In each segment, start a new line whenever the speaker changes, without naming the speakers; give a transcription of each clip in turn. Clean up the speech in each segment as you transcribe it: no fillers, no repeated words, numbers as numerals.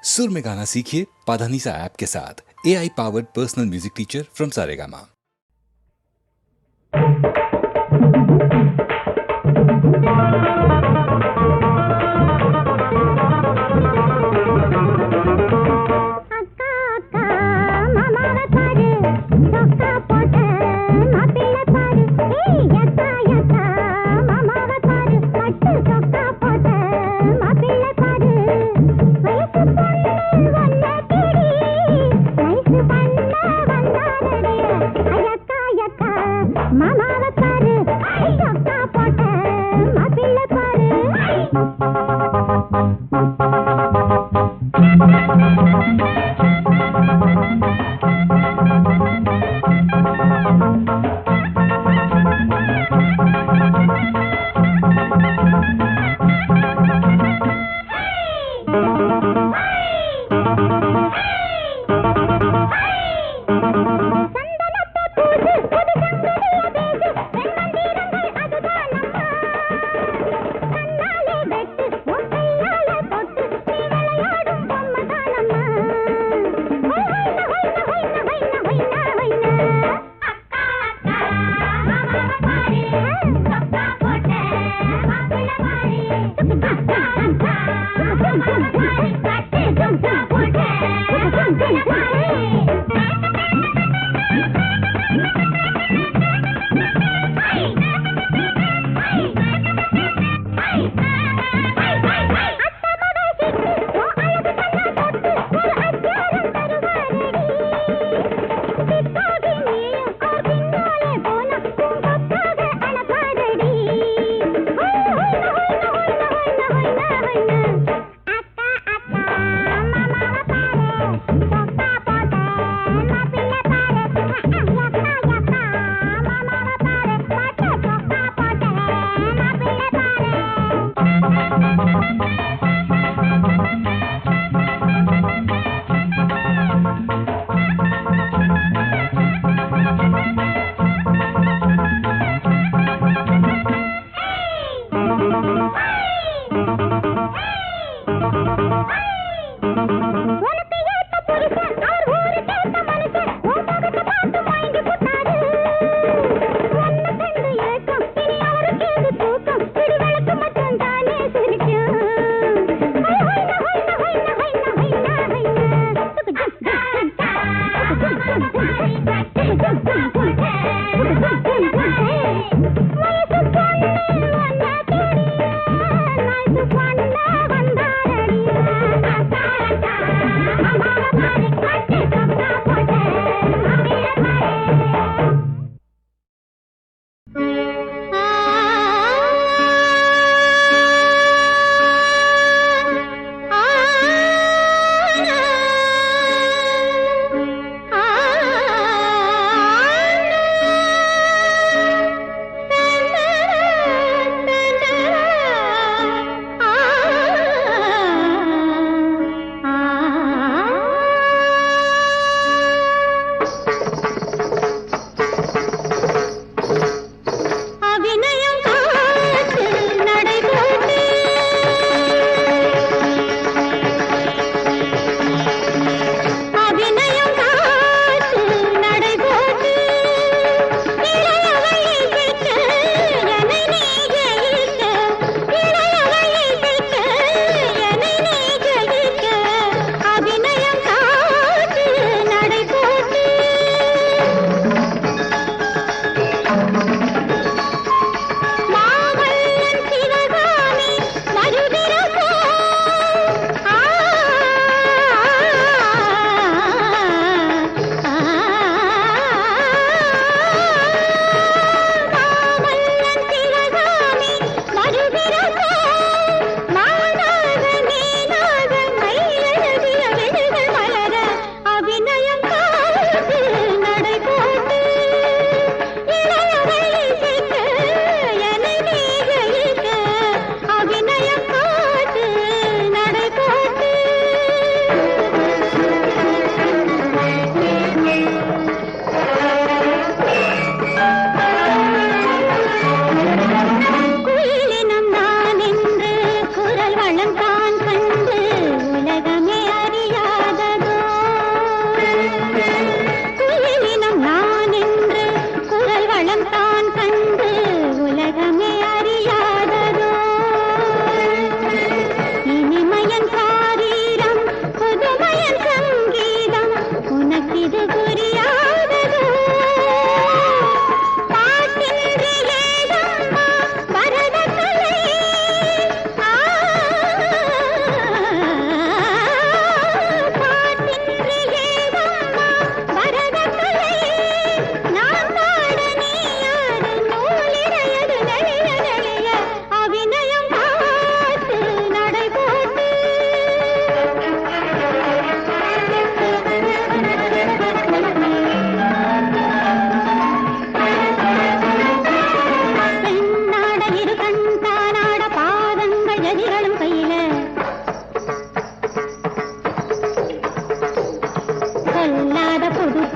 सुर में गाना सीखिए पाधानीसा ऐप के साथ। AI powered personal music teacher from Saregama.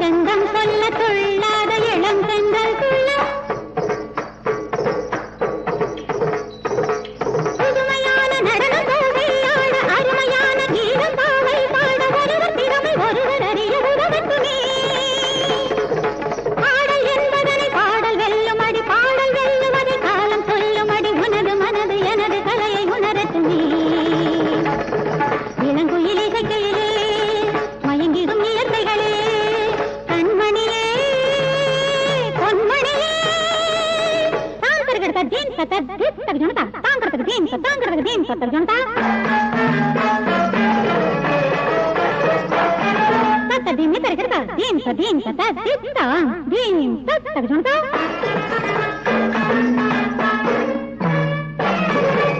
ஆனந்தம் சொல்ல துள்ளாத இளம் பெண்கள் துள்ள புதுமையான நடன கோவையாட அருமையான கீதம் பாவை பாட ஒருவர் திறமை ஒருவர் அறிய உதவட்டுமே பாடல் என்பதனை பாடல் வெல்லுமடி பாடல் வெல்லுமதி காலம் சொல்லுமடி உனது மனது எனது கலையை உணரட்டுமே இளங்குயில் இசைக்கையிலே மயங்கிடும் இயற்கைகளே கண்மணியே பொன்மணியே தாங்கறதுக்கு தீன் சத்தர் கிட்ட ஜனதா தாங்கறதுக்கு தீன் சத்தர் ஜனதா தத்ததீன் தரகறதா தீன் சத்தர் கிட்ட தீன் சத்தர் ஜனதா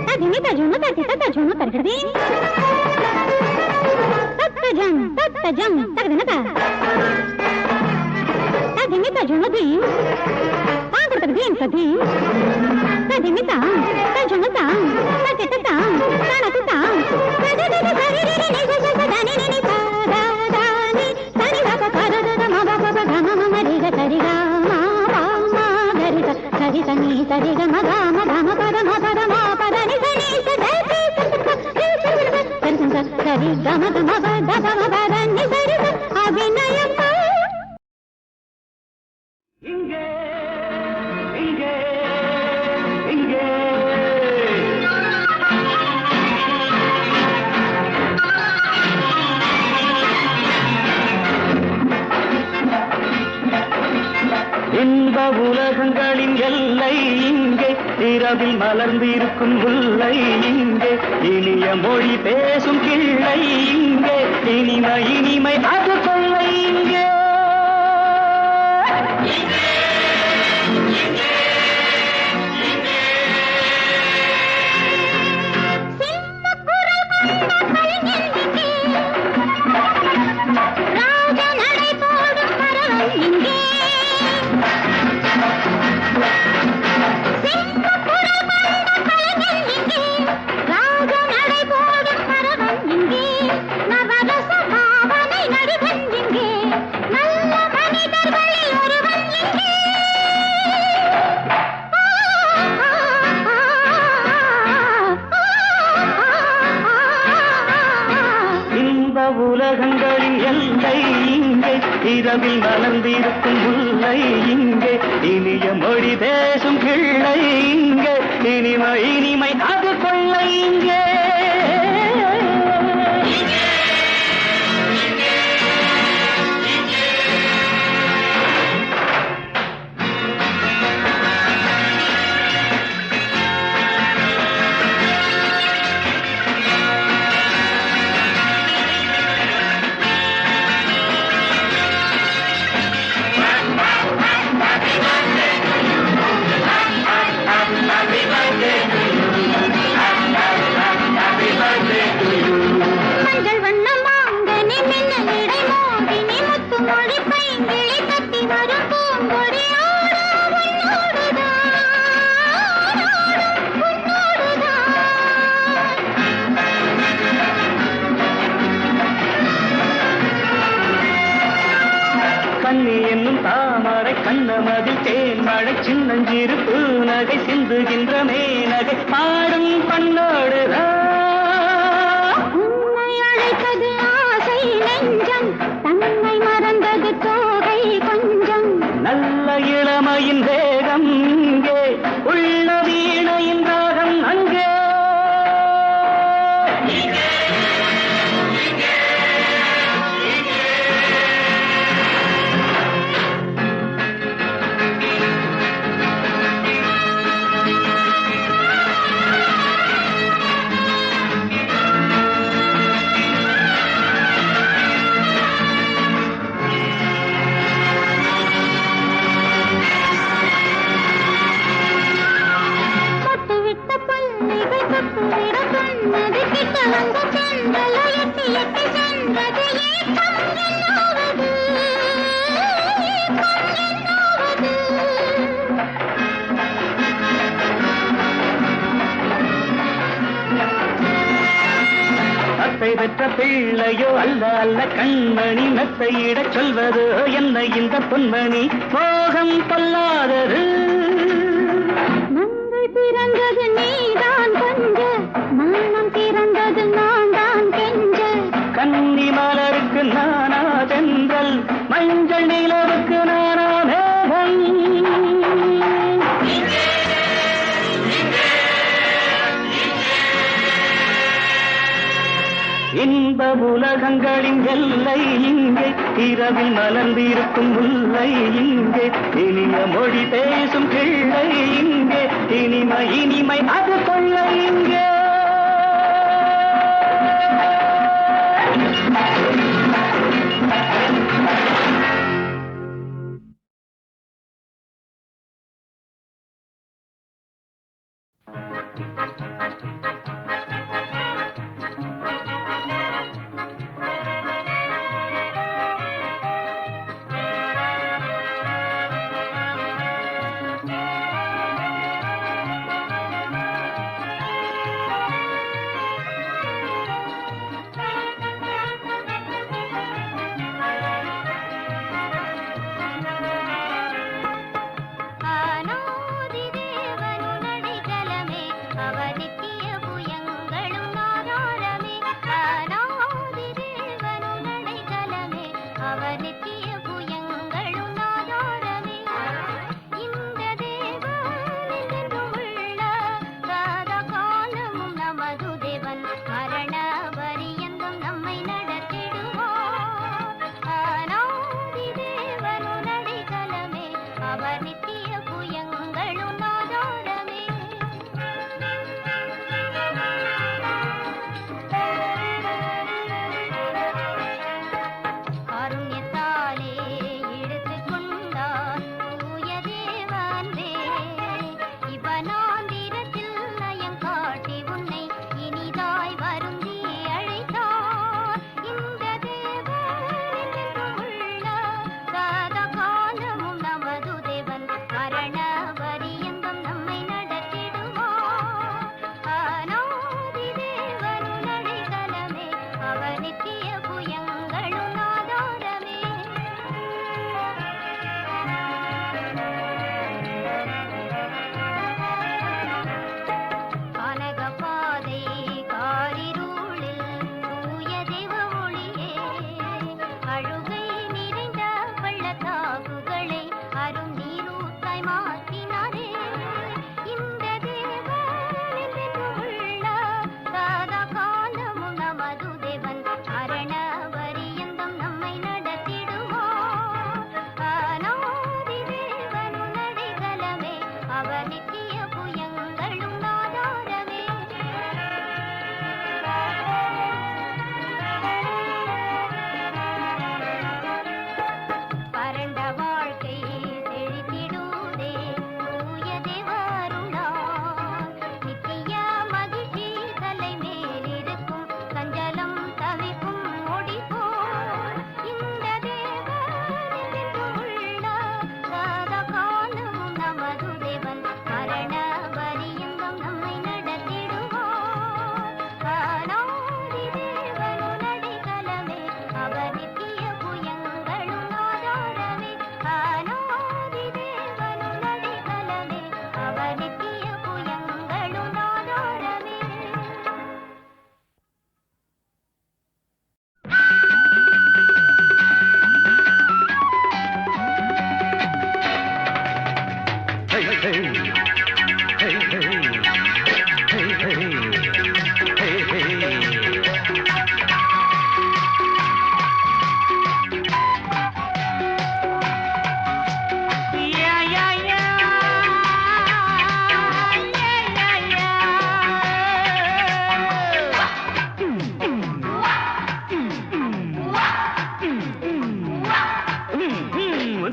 ததீன் தஜுன தரகறதீன் தத்தஜம் தகதனதா ததிமித ஜுனதீன் தாங்கறதுக்கு ததீன் ததிமிதா தஜுனதா தகததா தனததா தததத சரிரி நிசசதனி நினி பாதாதானி சரிதக பரதத மபபப கம மரிக சரிக மா மா கரித சரிதனி சரிக மக மக பத மபத மா பதனி சனி சததி சரி கம கம பத கம பதனி சரித அபிநயம்
இங்கே இங்கே இங்கே இன்ப உலகங்களின் எல்லை இங்கே இரவில் மலர்ந்திருக்கும் முல்லை இங்கே இனிய மொழி பேசும் கிள்ளை இங்கே இனிமை அது கொள்ளை இங்கே உலகங்களின் எல்லை இங்கே இரவில் மலர்ந்திருக்கும் முல்லை இங்கே இனிய மொழி பேசும் கிள்ளை இங்கே இனிமை அது கொள்ளை இங்கே கண்ணமதில் தேன் மழை சின்னஞ்சிறு பூநகை சிந்துகின்ற மேனகை பாடும் பண்ணோடுதான் உன்னை அழைத்தது ஆசை நெஞ்சம் தன்னை மறந்தது தோகை கொஞ்சம் நல்ல இளமையின் வேகம் இங்கே உள்ள வீணையின் ராகம் அங்கே பிள்ளையோ அல்ல அல்ல கண்மணி மெத்தையிடச் சொல்வதோ என்ன இந்த பொன்மணி மோகம் பொல்லாதது.
மங்கள் பிறந்தது நீதான் கொஞ்ச, மனம் பிறந்தது நான் தான் கெஞ்ச.
கன்னி மலருக்கு நானா தென்றல், மஞ்சள் நிலவுக்கு நானா மேகம். இன்ப உலகங்களின் எல்லை இங்கே, இரவில் மலர்ந்திருக்கும் முல்லை இங்கே, இனிய மொழி பேசும் கிள்ளை இங்கே, இனிமை இனிமை அது கொள்ளை இங்கே.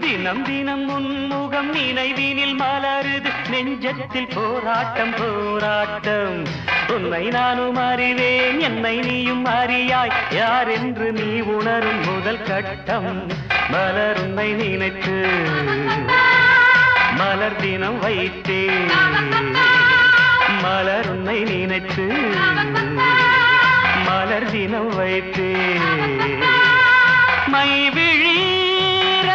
தினம் தினம் முன்முகம் நினைவினில் மலருது நெஞ்சத்தில் போராட்டம் போராட்டம். உன்னை நானும் அறிவேன் என்னை நீயும் அறியாய் யார் என்று நீ உணரும் முதல் கட்டம். மலர் உன்னை நினைத்து மலர் தினம் வைத்தேன். மலர் உன்னை நினைத்து மலர் தினம் வைத்து மை விழீர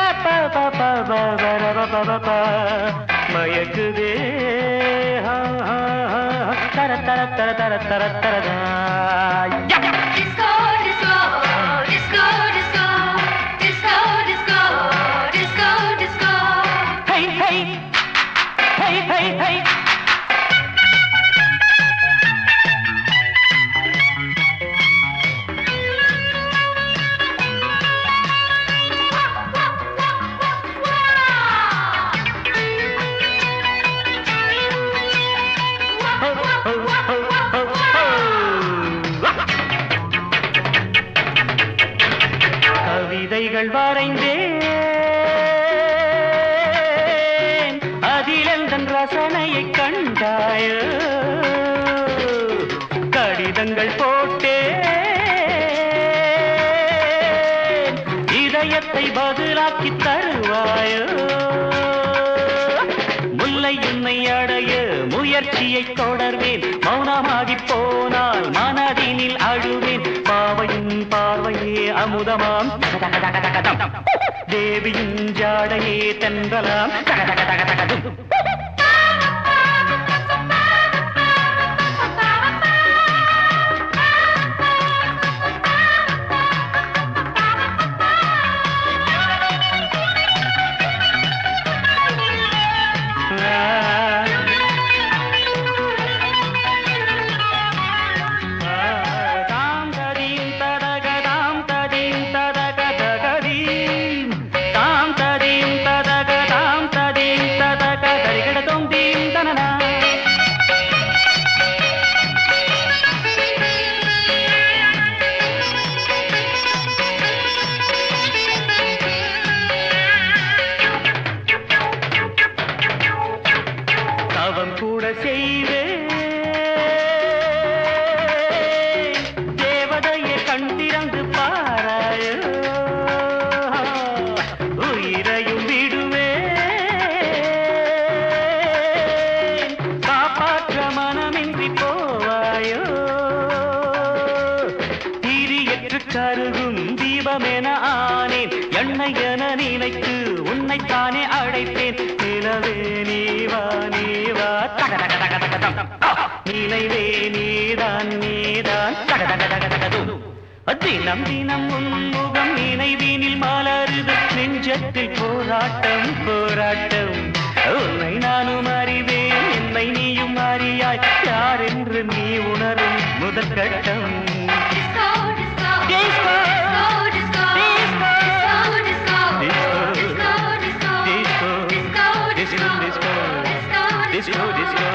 மயக்குதே தர தர தர தர தர தரதா
Disco, disco, disco, disco, disco, disco, disco, disco.
hey hey hey hey hey கவிதைகள் வரைந்தேன் அதிலெந்தன் ரசனையை கண்டாயோ கடிதங்கள் போட்டேன் இதயத்தை பதிலாக்கி தருவாயோ முல்லை உன்னை அடைய முயற்சியை தொடர்வேன் மௌனமாகி போனால் மனதினில் அழுவேன் பாவையின் பார்வையே அமுதமாம் தேவியின் ஜாடையே தென்றலாம் தவம் கூட செய்வேன் தேவதையை கண் திறந்து பாராயோ உயிரையும் விடுவேன் காப்பாற்ற மனமின்றி போவாயோ திரியற்று கருகும் தீபமென ஆனேன் எண்ணெய் என நினைத்து உன்னைத்தானே அழைத்தேன் நிலவே நீவா நீவா தக தக தக தக தம் நினைவே நீதான் நீதான் தக தக தக தக தும் தினம் தினம் உன்முகம் நினைவினில் மலருது நெஞ்சத்தில் போராட்டம் போராட்டம் உன்னை நானும் அறிவேன் என்னை நீயும் அறியாய் யார் என்று நீ உணரும் முதல் கட்டம்
Disco, disco,
Disco.
disco, disco, disco, disco, disco, disco, disco, disco, disco, disco, disco, disco,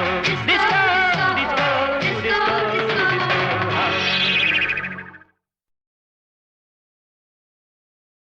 disco.